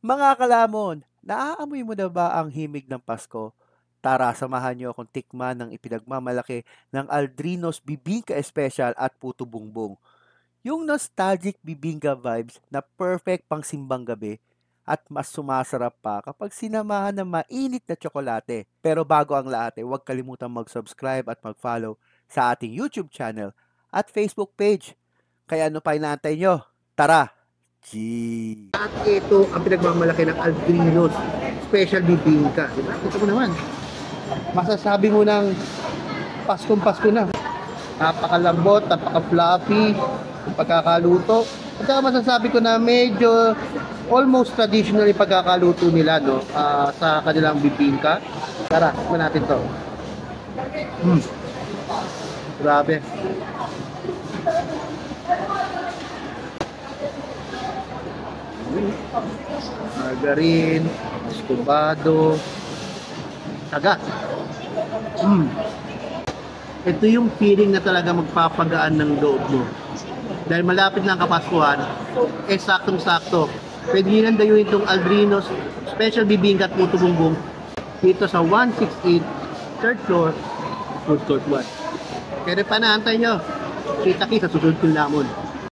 Mga kalamon, naaamoy mo na ba ang himig ng Pasko? Tara, samahan niyo akong tikman ng ipinagmamalaki ng Aldrinos Bibingka Special at Puto Bumbong. Yung nostalgic bibingka vibes na perfect pang simbang gabi at mas sumasarap pa kapag sinamahan ng mainit na tsokolate. Pero bago ang lahat, huwag kalimutang mag-subscribe at mag-follow sa ating YouTube channel at Facebook page. Kaya ano pa inaantay nyo? Tara! Gee! At ito ang pinagmamalaki ng Aldrinos Special Bibingka. Diba? Ito mo naman. Masasabi mo ng Paskong Pasko na. Napakalambot, napaka-fluffy, yung pagkakaluto. At saka masasabi ko na medyo almost traditional yung pagkakaluto nila, no? Sa kanilang bibingka. Tara, tikman natin to. Grabe. Margarine, escobado, taga. Ito yung feeling na talaga magpapagaan ng loob mo. Dahil malapit na ang Kapaskuhan, saktong-sakto. Pwede nyo nang dayuhin itong Aldrinos Special Bibingka at Puto Bumbong dito sa 168 3rd floor, Food Court 1. Kaya pa naantay nyo. Kita-kita sa susunod kong lamon.